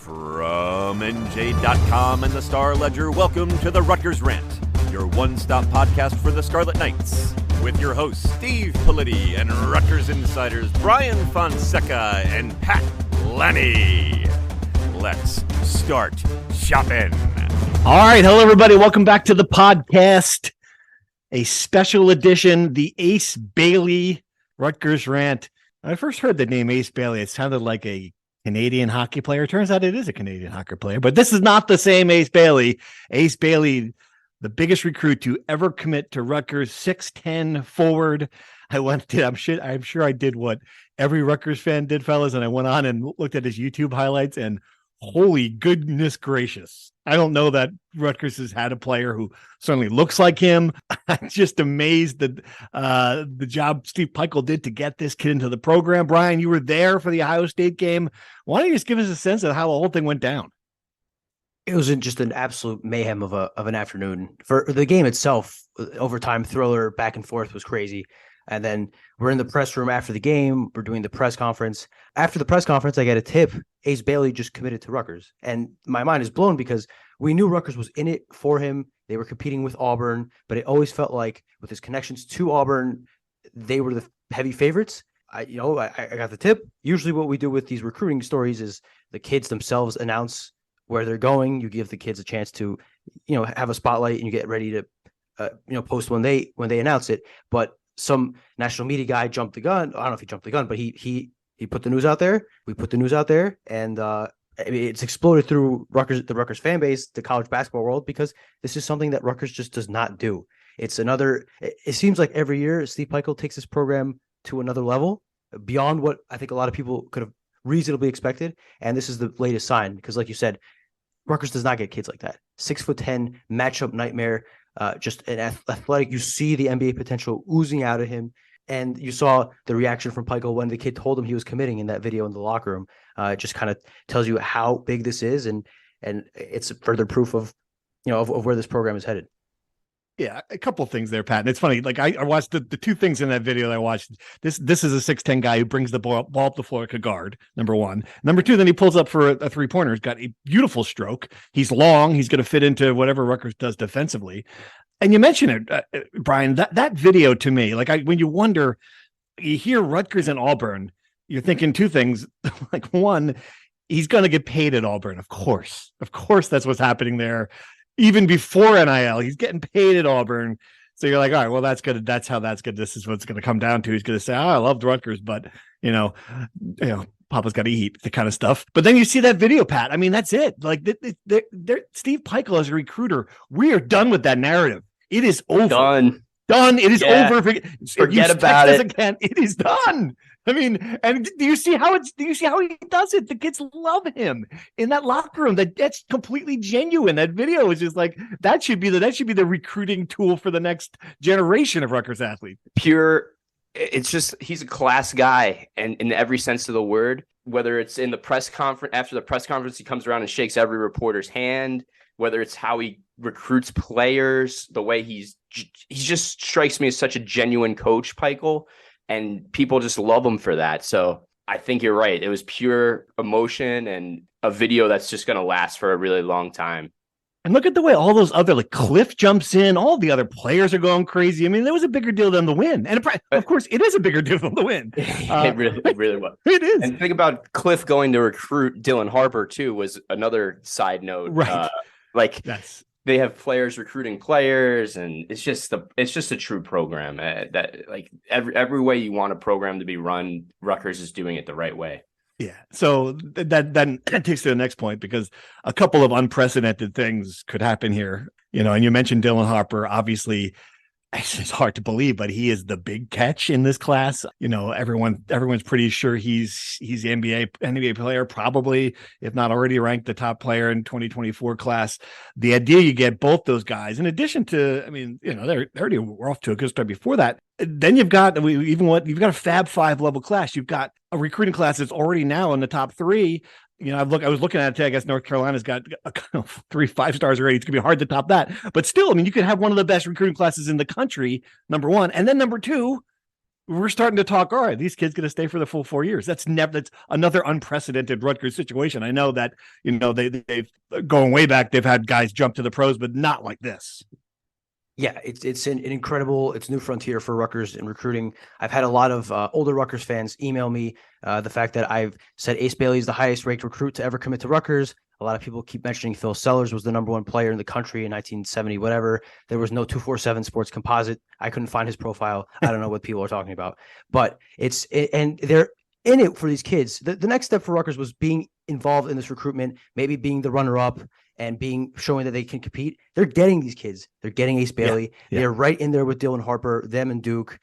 From NJ.com and the Star Ledger, welcome to the Rutgers Rant, your one-stop podcast for the Scarlet Knights, with your hosts Steve Politti and Rutgers insiders Brian Fonseca and Pat Lenny. Let's start shopping. All right, hello everybody. Welcome back to the podcast. A special edition, the Ace Bailey Rutgers Rant. When I first heard the name Ace Bailey, it sounded like a Canadian hockey player. Turns out it is a Canadian hockey player, but this is not the same Ace Bailey. Ace Bailey, the biggest recruit to ever commit to Rutgers, 6'10" forward. I'm sure I did what every Rutgers fan did, fellas, and I went on and looked at his YouTube highlights, and holy goodness gracious. I don't know that Rutgers has had a player who certainly looks like him. I'm just amazed that the job Steve Pikiell did to get this kid into the program. Brian, you were there for the Ohio State game. Why don't you just give us a sense of how the whole thing went down? It was just an absolute mayhem of an afternoon. For the game itself, overtime thriller, back and forth was crazy. And then we're in the press room after the game. We're doing the press conference. After the press conference, I get a tip. Ace Bailey just committed to Rutgers. And my mind is blown because we knew Rutgers was in it for him. They were competing with Auburn, but it always felt like with his connections to Auburn, they were the heavy favorites. I got the tip. Usually what we do with these recruiting stories is the kids themselves announce where they're going. You give the kids a chance to, have a spotlight, and you get ready to, post when they announce it. But some national media guy jumped the gun. I don't know if he jumped the gun, but he put the news out there. We put the news out there, and it's exploded through the Rutgers fan base, the college basketball world, because this is something that Rutgers just does not do. It seems like every year Steve Pikiell takes this program to another level beyond what I think a lot of people could have reasonably expected. And this is the latest sign, because like you said, Rutgers does not get kids like that. 6'10" matchup nightmare. Just an athletic. You see the NBA potential oozing out of him, and you saw the reaction from Pikiell when the kid told him he was committing in that video in the locker room. It just kind of tells you how big this is, and it's further proof of where this program is headed. Yeah, a couple of things there, Pat. And it's funny. Like I watched the two things in that video that I watched. This is a 6'10" guy who brings the ball up the floor like a guard, number one. Number two, then he pulls up for a three-pointer. He's got a beautiful stroke. He's long. He's going to fit into whatever Rutgers does defensively. And you mentioned it, Brian, that video to me, when you hear Rutgers and Auburn, you're thinking two things. Like, one, he's going to get paid at Auburn. Of course, that's what's happening there. Even before NIL, he's getting paid at Auburn. So you're like, all right, well, that's good. That's how that's good. This is what's going to come down to. He's going to say, I loved Rutgers, but Papa's got to eat, the kind of stuff. But then you see that video, Pat. I mean, that's it. Like Steve Pikiell as a recruiter, we are done with that narrative. It is over. Done. It is over. Forget about it. Again. It is done. I mean, and do you see how he does it? The kids love him in that locker room. That's completely genuine. That video is just like, that should be the recruiting tool for the next generation of Rutgers athletes. It's just, he's a class guy, and in every sense of the word, whether it's in the press conference, after the press conference, he comes around and shakes every reporter's hand, whether it's how he recruits players, the way he just strikes me as such a genuine coach, Pikiell. And people just love him for that. So I think you're right. It was pure emotion and a video that's just going to last for a really long time. And look at the way all those other, Cliff jumps in. All the other players are going crazy. I mean, there was a bigger deal than the win. And of course, it is a bigger deal than the win. It really was. It is. And think about Cliff going to recruit Dylan Harper, too, was another side note. Right. They have players recruiting players, and it's just a true program that every way you want a program to be run, Rutgers is doing it the right way. Yeah. So that takes to the next point, because a couple of unprecedented things could happen here. And you mentioned Dylan Harper. Obviously, it's hard to believe, but he is the big catch in this class. Everyone's pretty sure he's the NBA player, probably, if not already ranked the top player in 2024 class. The idea you get both those guys, in addition to, they already were off to a good start before that. Then you've got a Fab Five level class. You've got a recruiting class that's already now in the top three. I was looking at it today. I guess North Carolina's got 3 5-stars already. It's going to be hard to top that. But still, you could have one of the best recruiting classes in the country, number one. And then number two, we're starting to talk, all right, these kids going to stay for the full 4 years. That's another unprecedented Rutgers situation. I know that, they've going way back, they've had guys jump to the pros, but not like this. Yeah, it's an incredible, it's new frontier for Rutgers in recruiting. I've had a lot of older Rutgers fans email me the fact that I've said Ace Bailey is the highest ranked recruit to ever commit to Rutgers. A lot of people keep mentioning Phil Sellers was the number one player in the country in 1970, whatever. There was no 247 Sports Composite. I couldn't find his profile. I don't know what people are talking about, but and they're in it for these kids. The next step for Rutgers was being involved in this recruitment, maybe being the runner up and showing that they can compete. They're getting these kids. They're getting Ace Bailey. Yeah. They're right in there with Dylan Harper, them and Duke.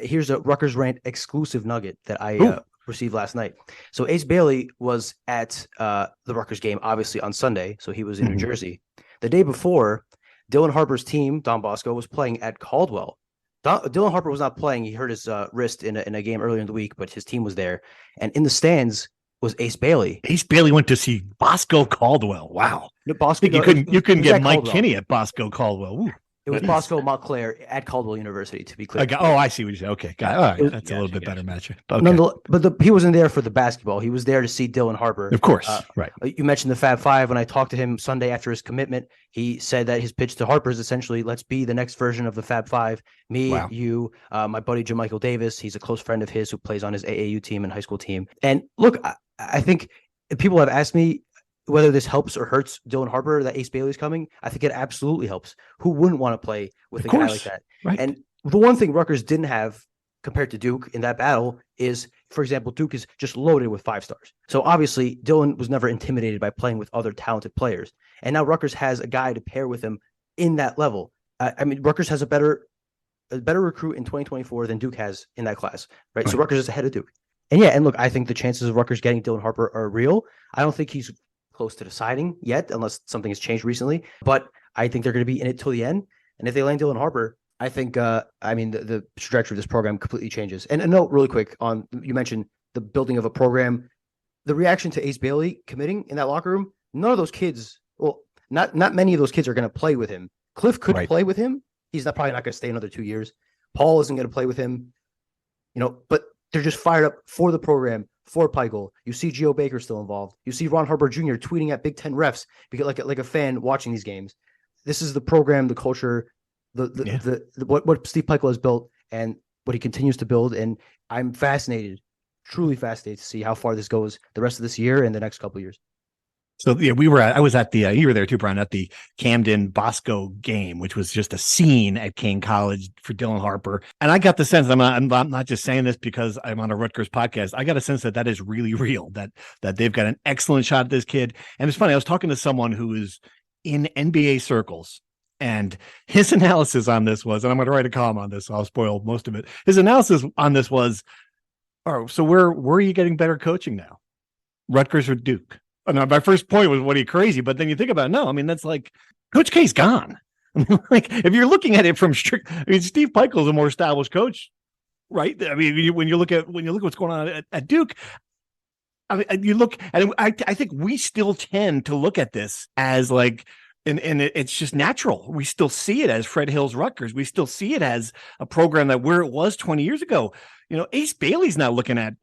Here's a Rutgers Rant exclusive nugget that I received last night. So Ace Bailey was at the Rutgers game, obviously on Sunday. So he was in New Jersey. The day before, Dylan Harper's team, Don Bosco, was playing at Caldwell. Dylan Harper was not playing. He hurt his wrist in a game earlier in the week, but his team was there. And in the stands was Ace Bailey. Ace Bailey went to see Bosco Caldwell. Wow. Bosco, you couldn't get Mike Kinney at Bosco Caldwell. Ooh. It was Bosco Montclair at Caldwell University, to be clear. I see what you said. Okay, got it. All right, that's a little bit better matchup. Okay. But he wasn't there for the basketball. He was there to see Dylan Harper. Of course, right. You mentioned the Fab Five. When I talked to him Sunday after his commitment, he said that his pitch to Harper is essentially, let's be the next version of the Fab Five. Me, you, my buddy Jermichael Davis. He's a close friend of his who plays on his AAU team and high school team. And look, I think people have asked me whether this helps or hurts Dylan Harper that Ace Bailey's coming. I think it absolutely helps. Who wouldn't want to play with a guy like that? Right. And the one thing Rutgers didn't have compared to Duke in that battle is, for example, Duke is just loaded with 5 stars. So obviously Dylan was never intimidated by playing with other talented players. And now Rutgers has a guy to pair with him in that level. I mean, Rutgers has a better recruit in 2024 than Duke has in that class, right? So Rutgers is ahead of Duke. And look, I think the chances of Rutgers getting Dylan Harper are real. I don't think he's close to deciding yet, unless something has changed recently. But I think they're going to be in it till the end. And if they land Dylan Harper, I think, the trajectory of this program completely changes. And a note really quick on, you mentioned the building of a program. The reaction to Ace Bailey committing in that locker room, none of those kids, not many of those kids are going to play with him. Cliff could play with him. He's probably not going to stay another 2 years. Paul isn't going to play with him, but they're just fired up for the program, for Peichel. You see Geo Baker still involved. You see Ron Harper Jr. tweeting at Big Ten refs because like a fan watching these games. This is the program, the culture, what Steve Peichel has built and what he continues to build. And I'm truly fascinated to see how far this goes the rest of this year and the next couple of years. So I was at the, you were there too, Brian, at the Camden Bosco game, which was just a scene at King College for Dylan Harper. And I got the sense, I'm not just saying this because I'm on a Rutgers podcast. I got a sense that is really real, that they've got an excellent shot at this kid. And it's funny, I was talking to someone who is in NBA circles, and his analysis on this was, and I'm going to write a column on this, so I'll spoil most of it. His analysis on this was, so where are you getting better coaching now? Rutgers or Duke? No, my first point was, what are you, crazy? But then you think about it, no, I mean, that's like Coach K's gone. Like, if you're looking at it from Steve Peichel is a more established coach, right? I mean, when you look at what's going on at Duke, I mean, you look at it, I think we still tend to look at this as like, and it's just natural. We still see it as Fred Hill's Rutgers. We still see it as a program that where it was 20 years ago. Ace Bailey's not looking at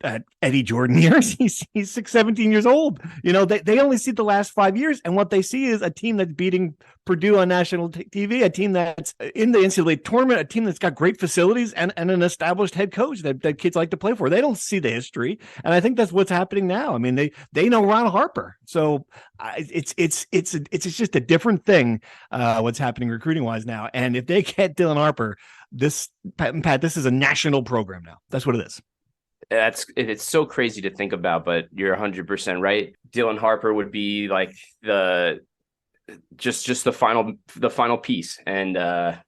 Eddie Jordan years. He's 17 years old. They only see the last 5 years, and what they see is a team that's beating Purdue on national TV, a team that's in the NCAA tournament, a team that's got great facilities and an established head coach that kids like to play for. They don't see the history, and I think that's what's happening now. I mean, they know Ron Harper, so it's just a different thing what's happening recruiting wise now. And if they get Dylan Harper, Pat, this is a national program now. That's what it is. It's so crazy to think about, but you're 100% right. Dylan Harper would be like the final piece, and a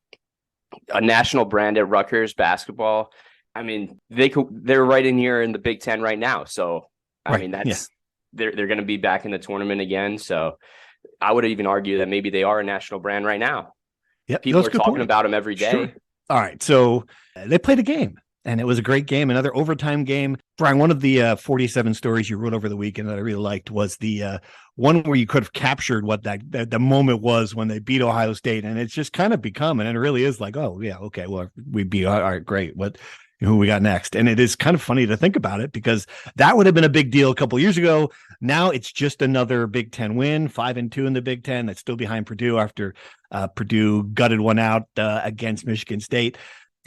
national brand at Rutgers basketball. I mean, they're right in here in the Big Ten right now. So I mean, they're going to be back in the tournament again. So I would even argue that maybe they are a national brand right now. Yep, people are talking about them every day. Sure. All right, so they played a game, and it was a great game, another overtime game. Brian, one of the 47 stories you wrote over the weekend that I really liked was the one where you could have captured what the moment was when they beat Ohio State, and it's just kind of become, and it really is like, oh, yeah, okay, well, we beat, all right, great. But who we got next. And it is kind of funny to think about it because that would have been a big deal a couple of years ago. Now it's just another Big Ten win, 5-2 in the Big Ten. That's still behind Purdue after Purdue gutted one out against Michigan State.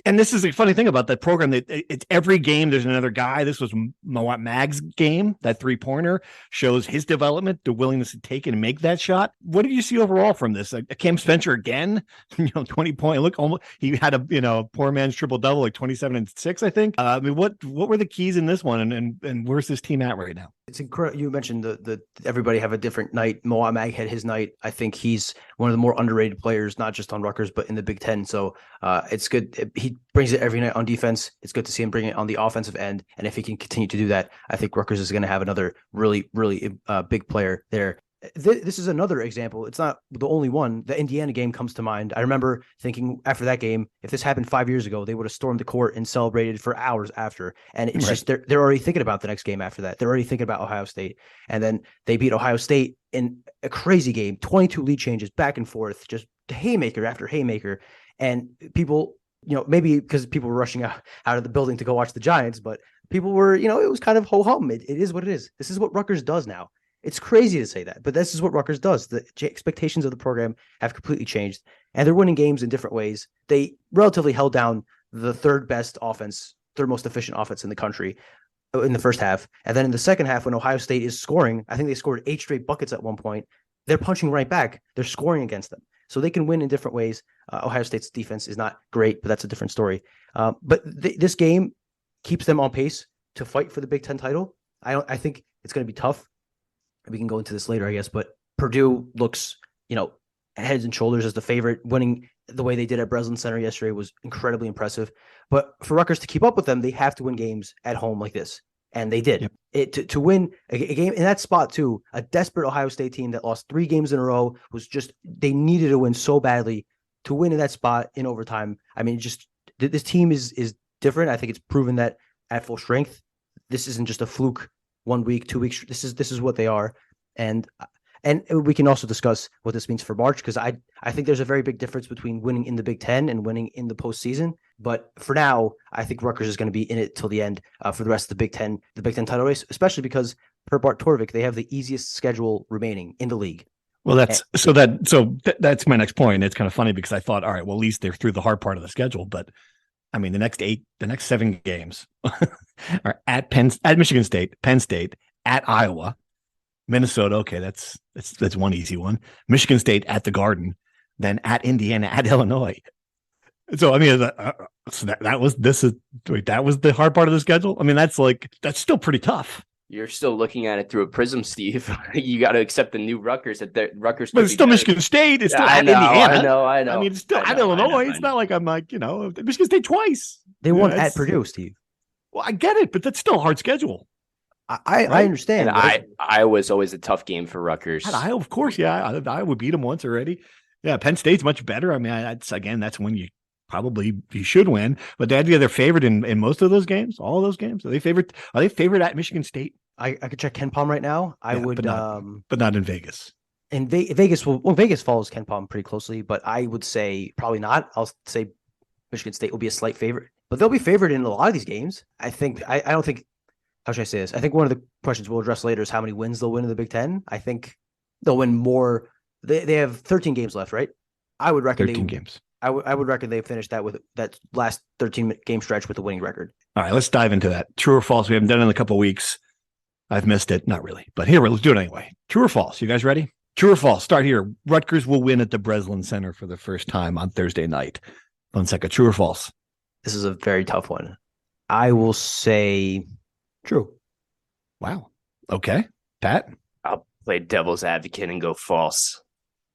And this is a funny thing about that program. That it's every game there's another guy. This was Mag's game. That 3-pointer shows his development, the willingness to take and make that shot. What did you see overall from this? Cam Spencer again, 20 point. Look, almost he had a poor man's triple double, like 27 and 6, I think. I mean, what were the keys in this one, and where's this team at right now? It's incredible. You mentioned the everybody have a different night. Mag had his night. I think he's one of the more underrated players, not just on Rutgers, but in the Big Ten. So it's good. He brings it every night on defense. It's good to see him bring it on the offensive end. And if he can continue to do that, I think Rutgers is going to have another really, really big player there. This is another example. It's not the only one. The Indiana game comes to mind. I remember thinking after that game, if this happened 5 years ago, they would have stormed the court and celebrated for hours after. And it's just they're already thinking about the next game after that. They're already thinking about Ohio State. And then they beat Ohio State in a crazy game, 22 lead changes back and forth, just haymaker after haymaker. And people, maybe because people were rushing out of the building to go watch the Giants, but people were, it was kind of ho-hum. It is what it is. This is what Rutgers does now. It's crazy to say that, but this is what Rutgers does. The expectations of the program have completely changed, and they're winning games in different ways. They relatively held down the third most efficient offense in the country in the first half. And then in the second half, when Ohio State is scoring, I think they scored 8 straight buckets at one point. They're punching right back. They're scoring against them. So they can win in different ways. Ohio State's defense is not great, but that's a different story. But this game keeps them on pace to fight for the Big Ten title. I think it's going to be tough. We can go into this later, I guess, but Purdue looks, heads and shoulders as the favorite. Winning the way they did at Breslin Center yesterday was incredibly impressive. But for Rutgers to keep up with them, they have to win games at home like this. And they did. Yep. To win a game in that spot, too, a desperate Ohio State team that lost 3 games in a row was just, they needed to win so badly to win in that spot in overtime. I mean, just this team is different. I think it's proven that at full strength. This isn't just a fluke 1 week, 2 weeks. This is what they are. And we can also discuss what this means for March, because I think there's a very big difference between winning in the Big Ten and winning in the postseason. But for now, I think Rutgers is going to be in it till the end for the rest of the Big Ten title race, especially because per Bart Torvik, they have the easiest schedule remaining in the league. Well, that's my next point. It's kind of funny because I thought, all right, well, at least they're through the hard part of the schedule. But I mean, the next 7 games are at Michigan State, Penn State, at Iowa, Minnesota. Okay, that's one easy one. Michigan State at the Garden, then at Indiana, at Illinois. So I mean, that was the hard part of the schedule. I mean, that's still pretty tough. You're still looking at it through a prism, Steve. You got to accept the new Rutgers Rutgers. But it's still Michigan State. It's still at Indiana. I know. I mean, it's still at Illinois. It's not like I'm Michigan State twice. They won at Purdue, Steve. Well, I get it, but that's still a hard schedule. I understand. And Iowa's always a tough game for Rutgers. At Iowa, of course, yeah. Iowa beat them once already. Yeah, Penn State's much better. I mean, that's when you should win. But they're favored in most of those games, all of those games. Are they favored at Michigan State? I could check KenPom right now. I would, but not in Vegas. In Vegas, Vegas follows KenPom pretty closely, but I would say probably not. I'll say Michigan State will be a slight favorite, but they'll be favored in a lot of these games. I think. I don't think. How should I say this? I think one of the questions we'll address later is how many wins they'll win in the Big Ten. I think they'll win more. They have 13 games left, right? I would reckon 13 games. I would reckon they finished that with that last 13 game stretch with the winning record. All right, let's dive into that. True or false? We haven't done it in a couple of weeks. I've missed it. Not really. But here, let's do it anyway. True or false? You guys ready? True or false? Start here. Rutgers will win at the Breslin Center for the first time on Thursday night. Fonseca, true or false? This is a very tough one. I will say true. Wow. Okay. Pat? I'll play devil's advocate and go false.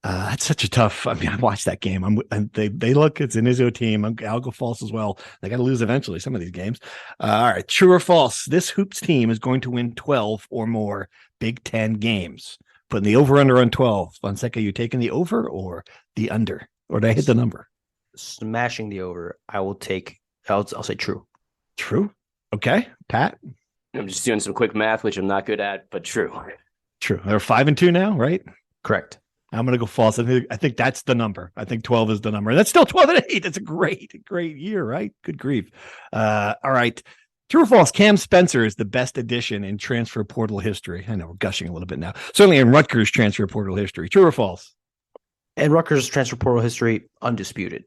That's such a tough. I mean, I watched that game. They look. It's an Izzo team. I'll go false as well. They got to lose eventually. Some of these games. All right, true or false? This hoops team is going to win 12 or more Big Ten games. Putting the over under on 12. Fonseca, you taking the over or the under? Or did I hit the number? Smashing the over. I will take. I'll say true. True. Okay, Pat. I'm just doing some quick math, which I'm not good at, but true. True. They're 5-2 now, right? Correct. I'm going to go false. I think that's the number. I think 12 is the number. That's still 12-8. That's a great year, right? Good grief. All right. True or false? Cam Spencer is the best addition in transfer portal history. I know we're gushing a little bit now. Certainly in Rutgers transfer portal history. True or false? And Rutgers transfer portal history, undisputed.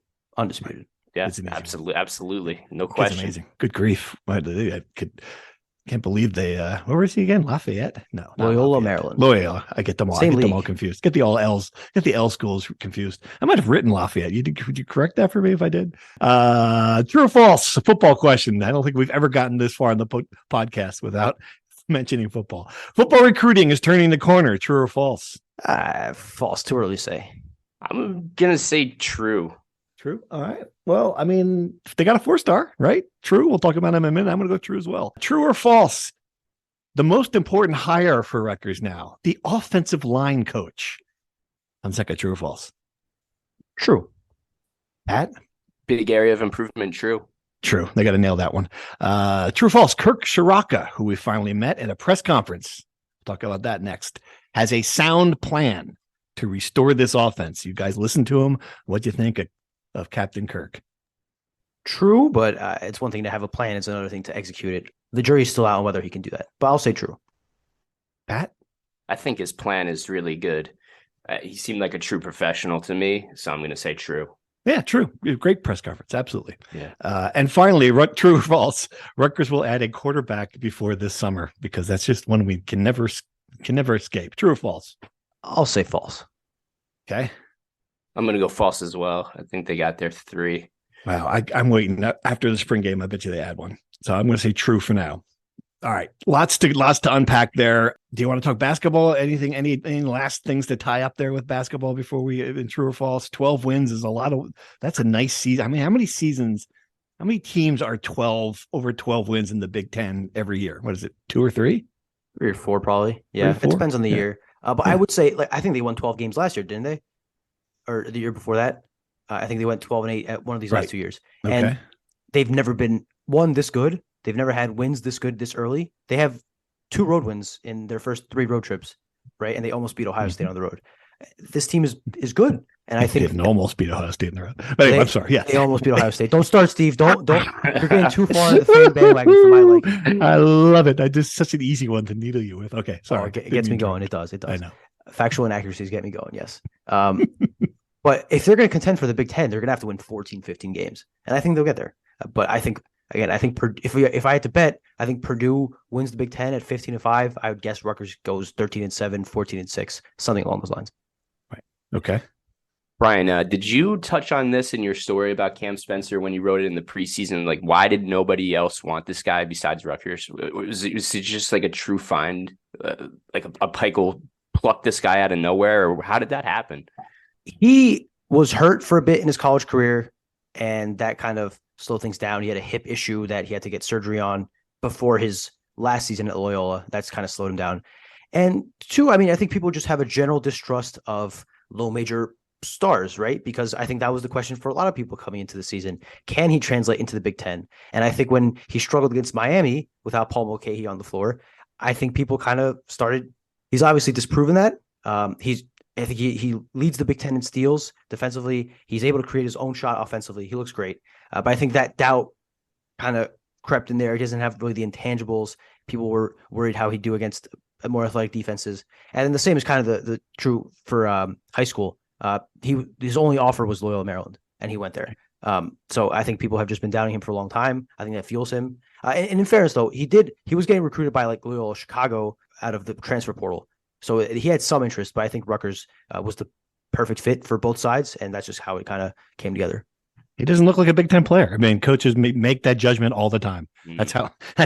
Yeah, absolutely. No question. It's amazing. Good grief. I can't believe they where was he again? Lafayette? No. Loyola, Lafayette. Maryland. Loyola. I get them all. Same I get them league. all confused. Get the all L's. Get the L schools confused. I might have written Lafayette. Would you correct that for me if I did? True or false? A football question. I don't think we've ever gotten this far in the podcast without mentioning football. Football recruiting is turning the corner. True or false? False. Too early to say. I'm gonna say true. True. All right. Well, I mean, they got a 4-star, right? True. We'll talk about them in a minute. I'm going to go true as well. True or false? The most important hire for Rutgers now, the offensive line coach. Fonseca, true or false? True. Pat? Big area of improvement. True. True. They got to nail that one. True or false? Kirk Ciarrocca, who we finally met at a press conference. We'll talk about that next. Has a sound plan to restore this offense. You guys listen to him. What'd you think of Captain Kirk? True, but it's one thing to have a plan. It's another thing to execute it. The jury's still out on whether he can do that, but I'll say true. Pat? I think his plan is really good. He seemed like a true professional to me, so I'm going to say true. Yeah, true. Great press conference. Absolutely. Yeah. And finally, true or false? Rutgers will add a quarterback before this summer because that's just one we can never escape. True or false? I'll say false. Okay. I'm going to go false as well. I think they got their 3. Wow. I'm waiting after the spring game. I bet you they add one. So I'm going to say true for now. All right. Lots to unpack there. Do you want to talk basketball? Anything, any last things to tie up there with basketball before we, in true or false? 12 wins is that's a nice season. I mean, how many teams are over 12 wins in the Big Ten every year? What is it? 2 or 3? 3 or 4, probably. Yeah. 3 or 4? It depends on the year. But I would say, I think they won 12 games last year, didn't they? Or the year before that? I think they went 12-8 at one of these last 2 years. Okay. And they've never been one this good. They've never had wins this good this early. They have 2 road wins in their first 3 road trips, right? And they almost beat Ohio State on the road. This team is good. And I think they didn't almost beat Ohio State in the road. But anyway, I'm sorry. Yeah. They almost beat Ohio State. Don't start, Steve. Don't. You're getting too far on the fan bandwagon for my liking. I love it. I just such an easy one to needle you with. Okay. Sorry. It gets me going. It does. I know. Factual inaccuracies get me going. Yes. But if they're going to contend for the Big Ten, they're going to have to win 14, 15 games. And I think they'll get there. But I think, again, if I had to bet, I think Purdue wins the Big Ten at 15-5. I would guess Rutgers goes 13-7, 14-6, something along those lines. Right. Okay. Brian, did you touch on this in your story about Cam Spencer when you wrote it in the preseason? Like, why did nobody else want this guy besides Rutgers? Was it just like a true find, like a Peichel plucked this guy out of nowhere, or how did that happen? He was hurt for a bit in his college career, and that kind of slowed things down. He had a hip issue that he had to get surgery on before his last season at Loyola. That's kind of slowed him down. And 2, I mean, I think people just have a general distrust of low major stars, right? Because I think that was the question for a lot of people coming into the season. Can he translate into the Big Ten? And I think when he struggled against Miami without Paul Mulcahy on the floor, I think people kind of started. He's obviously disproven that. I think he leads the Big Ten in steals defensively. He's able to create his own shot offensively. He looks great. But I think that doubt kind of crept in there. He doesn't have really the intangibles. People were worried how he'd do against more athletic defenses. And then the same is kind of the true for high school. His only offer was Loyola, Maryland, and he went there. So I think people have just been doubting him for a long time. I think that fuels him. And in fairness, though, he was getting recruited by like Loyola Chicago out of the transfer portal. So he had some interest, but I think Rutgers was the perfect fit for both sides, and that's just how it kind of came together. He doesn't look like a Big Ten player. I mean, coaches make that judgment all the time. That's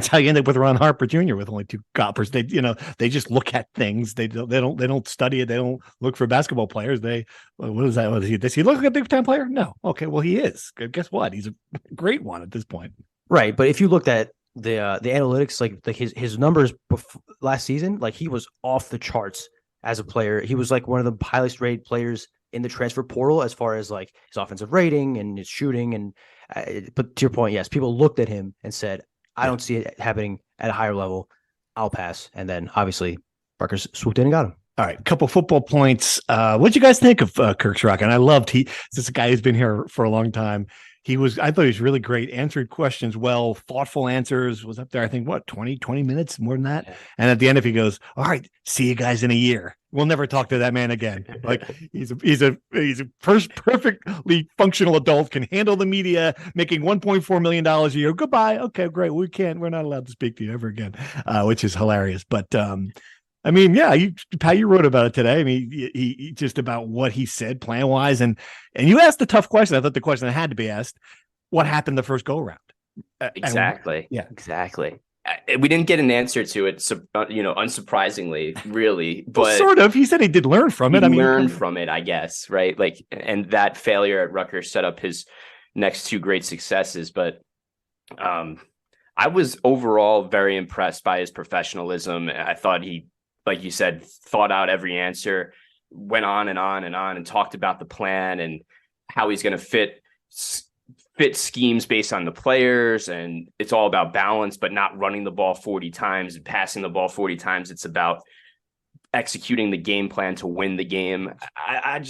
how you end up with Ron Harper Jr. with only 2 coppers. They just look at things. They don't study it. They don't look for basketball players. What is that? Does he look like a Big Ten player? No. Okay, well he is. Guess what? He's a great one at this point. Right, but if you looked at the analytics, like his numbers last season, like he was off the charts as a player. He was like one of the highest rated players in the transfer portal as far as like his offensive rating and his shooting. And but to your point, yes, people looked at him and said, I don't see it happening at a higher level. I'll pass. And then obviously Rutgers swooped in and got him. All right, couple football points. What'd you guys think of Kirk Ciarrocca? And I loved this is a guy who's been here for a long time. I thought he was really great, answered questions well, thoughtful answers, was up there, I think, 20 minutes, more than that. Yeah. And at the end, if he goes, all right, see you guys in a year. We'll never talk to that man again. Like he's a perfectly functional adult, can handle the media, making $1.4 million a year. Goodbye. Okay, great. We're not allowed to speak to you ever again, which is hilarious. But I mean, yeah, how you wrote about it today. I mean, he just about what he said plan wise, and you asked the tough question. I thought the question that had to be asked: what happened the first go around? Exactly. Yeah, exactly. We didn't get an answer to it, unsurprisingly, really. But well, sort of. He said he did learn from it. I mean, learned from it, I guess, right? Like, and that failure at Rutgers set up his next two great successes. But I was overall very impressed by his professionalism. I thought he, like you said, thought out every answer, went on and on and on, and talked about the plan and how he's going to fit schemes based on the players. And it's all about balance, but not running the ball 40 times and passing the ball 40 times. It's about executing the game plan to win the game. I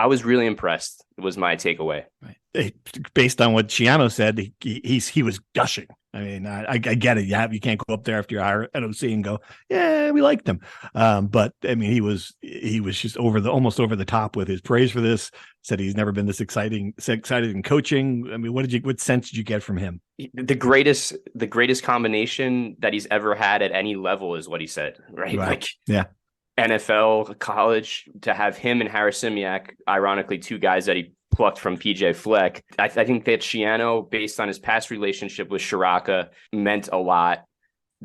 was really impressed. It was my takeaway. Right. Based on what Ciano said, he was gushing. I mean, I get it. You can't go up there after you hire an OC and go, yeah, we liked him. But I mean, he was just almost over the top with his praise for this. Said he's never been this excited in coaching. I mean, what sense did you get from him? The greatest combination that he's ever had at any level is what he said, right? Like, yeah. NFL, college, to have him and Harris Simiak, ironically, two guys that he plucked from PJ Fleck. I think that Ciano, based on his past relationship with Ciarrocca, meant a lot.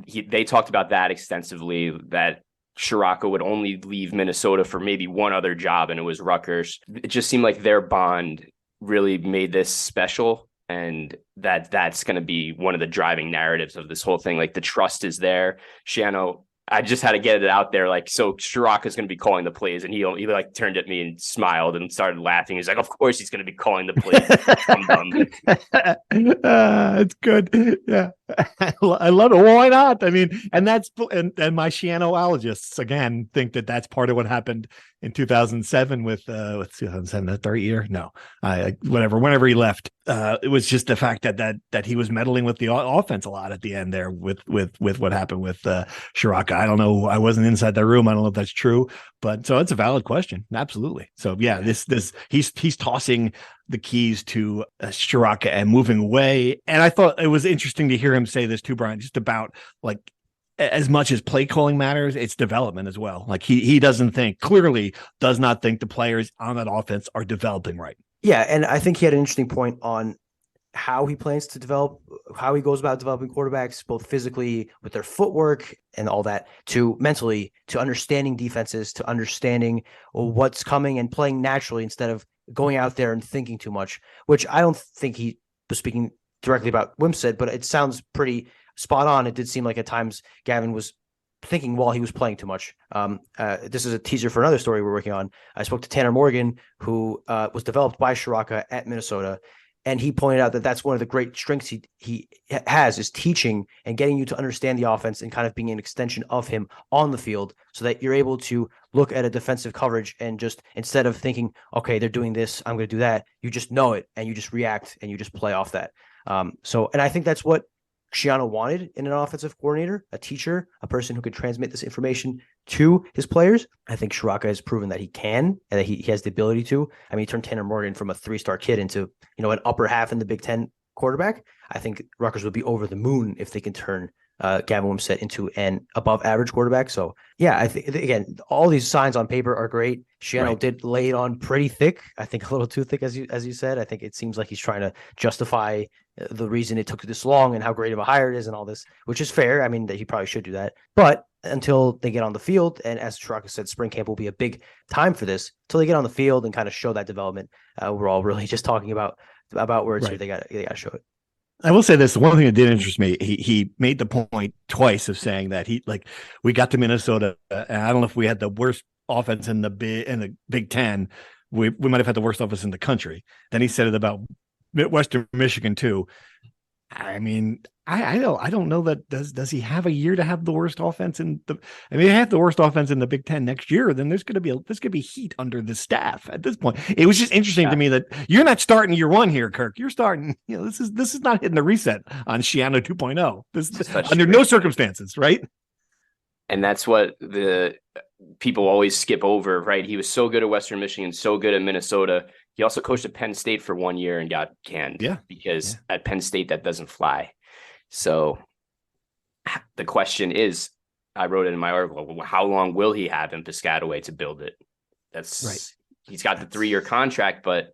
They talked about that extensively, that Ciarrocca would only leave Minnesota for maybe one other job, and it was Rutgers. It just seemed like their bond really made this special, and that's going to be one of the driving narratives of this whole thing. Like, the trust is there. Ciano, I just had to get it out there. Like, so Ciarrocca is going to be calling the plays, and he like turned at me and smiled and started laughing. He's like, "Of course he's going to be calling the plays." It's good. Yeah, I love it. Well, why not? I mean, and my Cianoologists again think that's part of what happened in 2007 with 2007, the third year. No, whenever he left, it was just the fact that he was meddling with the offense a lot at the end there with what happened with Ciarrocca. I don't know. I wasn't inside the room. I don't know if that's true, but so it's a valid question. Absolutely. So yeah, he's tossing the keys to Ciarrocca and moving away. And I thought it was interesting to hear him say this too, Brian, just about like, as much as play calling matters, it's development as well. Like he does not think the players on that offense are developing right. Yeah. And I think he had an interesting point on how he plans to develop, how he goes about developing quarterbacks, both physically with their footwork and all that, to mentally, to understanding defenses, to understanding what's coming and playing naturally instead of going out there and thinking too much, which I don't think he was speaking directly about Wimsatt, but it sounds pretty spot on. It did seem like at times Gavin was thinking while he was playing too much. This is a teaser for another story we're working on. I spoke to Tanner Morgan, who was developed by Ciarrocca at Minnesota. And he pointed out that that's one of the great strengths he has, is teaching and getting you to understand the offense and kind of being an extension of him on the field, so that you're able to look at a defensive coverage and just, instead of thinking, okay, they're doing this, I'm going to do that, you just know it and you just react and you just play off that. And I think that's what Ciano wanted in an offensive coordinator, a teacher, a person who could transmit this information to his players. I think Ciarrocca has proven that he can and that he has the ability to. I mean, he turned Tanner Morgan from a 3-star kid into, an upper half in the Big Ten quarterback. I think Rutgers would be over the moon if they can turn Gavin Wimsatt into an above average quarterback. So yeah, I think, again, all these signs on paper are great. Ciano did lay it on pretty thick. I think a little too thick, as you said. I think it seems like he's trying to justify the reason it took this long and how great of a hire it is and all this, which is fair. I mean, that he probably should do that. But until they get on the field, and as Ciarrocca said, spring camp will be a big time for this. Until they get on the field and kind of show that development, we're all really just talking about words here. They got to show it. I will say this: the one thing that did interest me, he made the point twice of saying that we got to Minnesota, and I don't know if we had the worst offense in the Big Ten. We might have had the worst offense in the country. Then he said it about Western Michigan too. I mean, I don't know that does he have a year to have the worst offense in the, I mean, have the worst offense in the Big Ten next year, then there's going to be heat under the staff at this point. It was just interesting to me that you're not starting year one here, Kirk. You're starting, this is not hitting the reset on Schiano 2.0. This under no circumstances, right? And that's what the people always skip over, right? He was so good at Western Michigan, so good at Minnesota. He also coached at Penn State for 1 year and got canned because at Penn State, that doesn't fly. So the question is, I wrote it in my article, how long will he have in Piscataway to build it? That's right. He's got the 3-year contract, but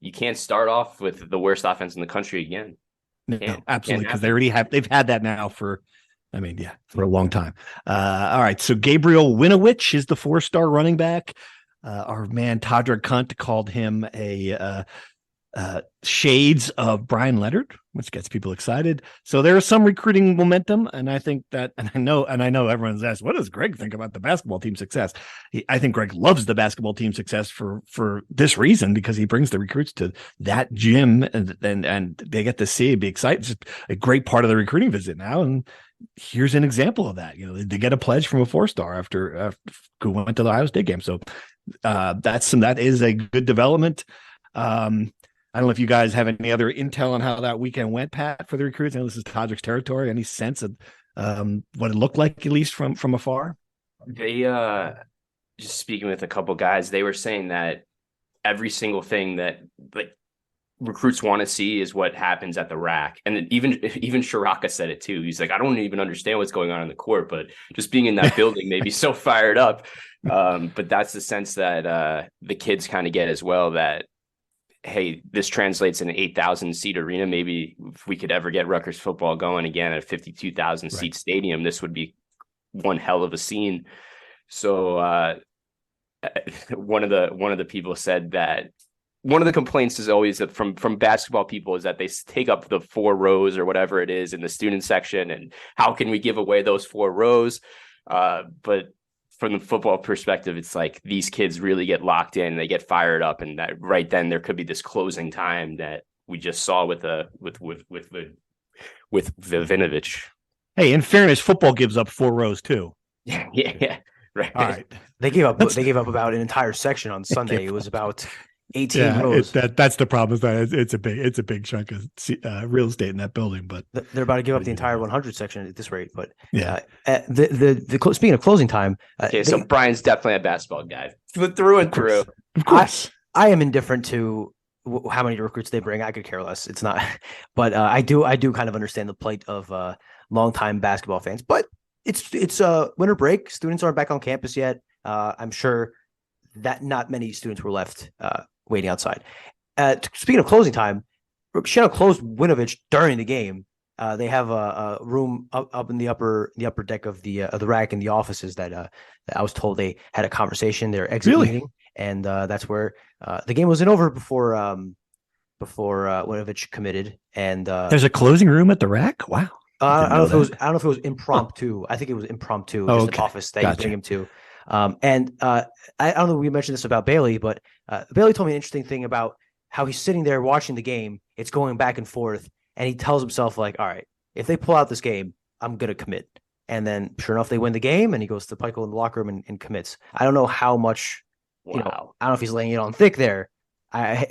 you can't start off with the worst offense in the country again. No, absolutely. Because they've had that now for a long time. All right. So Gabriel Winovich is the 4-star running back. Our man Todrick Cunt called him a shades of Brian Leonard, which gets people excited. So there is some recruiting momentum, and I think that, and I know everyone's asked, what does Greg think about the basketball team success? I think Greg loves the basketball team success for this reason, because he brings the recruits to that gym, and they get to see, be excited. It's just a great part of the recruiting visit now, and here's an example of that. They get a pledge from a 4-star after who went to the Ohio State game. So that is a good development. I don't know if you guys have any other intel on how that weekend went, Pat, for the recruits. I know this is Todrick's territory. Any sense of what it looked like, at least from afar? They just speaking with a couple guys, they were saying that every single thing that recruits want to see is what happens at the rack. And even Ciarrocca said it too. He's like, I don't even understand what's going on in the court, but just being in that building made me so fired up. But that's the sense that the kids kind of get as well, that, hey, this translates in an 8,000 seat arena. Maybe if we could ever get Rutgers football going again at a 52,000 seat stadium, this would be one hell of a scene. So one of the people said that one of the complaints is always that from basketball people is that they take up the 4 rows or whatever it is in the student section, and how can we give away those 4 rows? But from the football perspective, it's like these kids really get locked in, they get fired up, and that right then there could be this closing time that we just saw with Vinovich. Hey, in fairness, football gives up 4 rows too. Yeah. Right. All right. They gave up about an entire section on Sunday. It was about 18 rows. That's the problem. Is that it's a big chunk of real estate in that building, but they're about to give up the entire 100 section at this rate. But the speaking of closing time, so Brian's definitely a basketball guy through and through. Of course, I am indifferent to how many recruits they bring. I could care less. It's not, but I do kind of understand the plight of longtime basketball fans. But it's winter break. Students aren't back on campus yet. I'm sure that not many students were left waiting outside. Speaking of closing time, Schiano closed Winovich during the game. They have a room up in the upper deck of the rack in the offices that I was told they had a conversation. Their exit meeting, and that's where the game wasn't over before Winovich committed. And there's a closing room at the rack. Wow. I don't know if it was impromptu. I think it was impromptu. Just an office that you bring him to. I don't know if we mentioned this about Bailey, but Bailey told me an interesting thing about how he's sitting there watching the game. It's going back and forth, and he tells himself, like, all right, if they pull out this game, I'm going to commit. And then sure enough, they win the game, and he goes to Pikel in the locker room and commits. I don't know how much, I don't know if he's laying it on thick there. I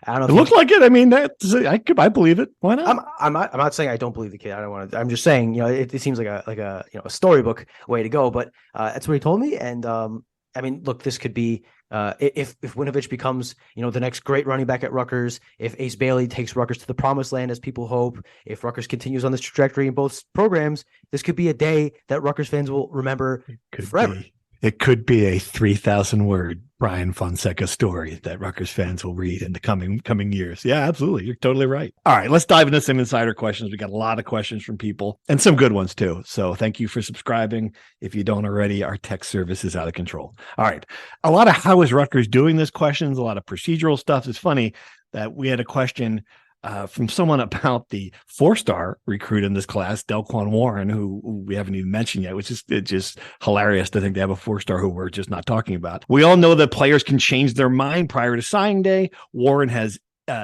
don't know. It looked like it. I mean, I believe it. Why not? I'm not saying I don't believe the kid. I don't want to. I'm just saying, it seems like a a storybook way to go. But that's what he told me. And I mean, look, this could be if Winovich becomes the next great running back at Rutgers. If Ace Bailey takes Rutgers to the promised land, as people hope. If Rutgers continues on this trajectory in both programs, this could be a day that Rutgers fans will remember forever. It could be a 3,000-word Brian Fonseca story that Rutgers fans will read in the coming years. Yeah, absolutely. You're totally right. All right, let's dive into some insider questions. We got a lot of questions from people and some good ones too. So thank you for subscribing. If you don't already, our tech service is out of control. All right. A lot of how is Rutgers doing this questions, a lot of procedural stuff. It's funny that we had a question from someone about the 4-star recruit in this class, Delquan Warren, who we haven't even mentioned yet, which is just hilarious to think they have a 4-star who we're just not talking about. We all know that players can change their mind prior to signing day. Warren has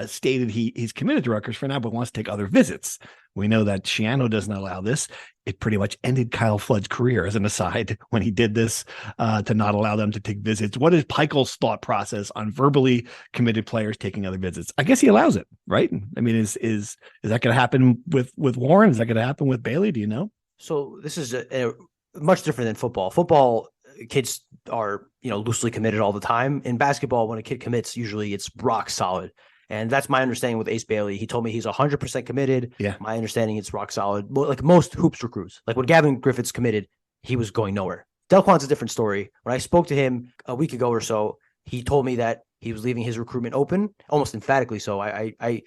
stated he's committed to Rutgers for now, but wants to take other visits. We know that Schiano does not allow this. It pretty much ended Kyle Flood's career as an aside when he did this to not allow them to take visits. What is Pikiell's thought process on verbally committed players taking other visits? I guess he allows it, right? I mean, is that going to happen with Warren? Is that going to happen with Bailey? Do you know? So this is a much different than football. Football, kids are, loosely committed all the time. In basketball, when a kid commits, usually it's rock solid. And that's my understanding with Ace Bailey. He told me he's 100% committed. Yeah. My understanding it's rock solid. Like most hoops recruits. Like when Gavin Griffith's committed, he was going nowhere. Delquan's a different story. When I spoke to him a week ago or so, he told me that he was leaving his recruitment open, almost emphatically so. I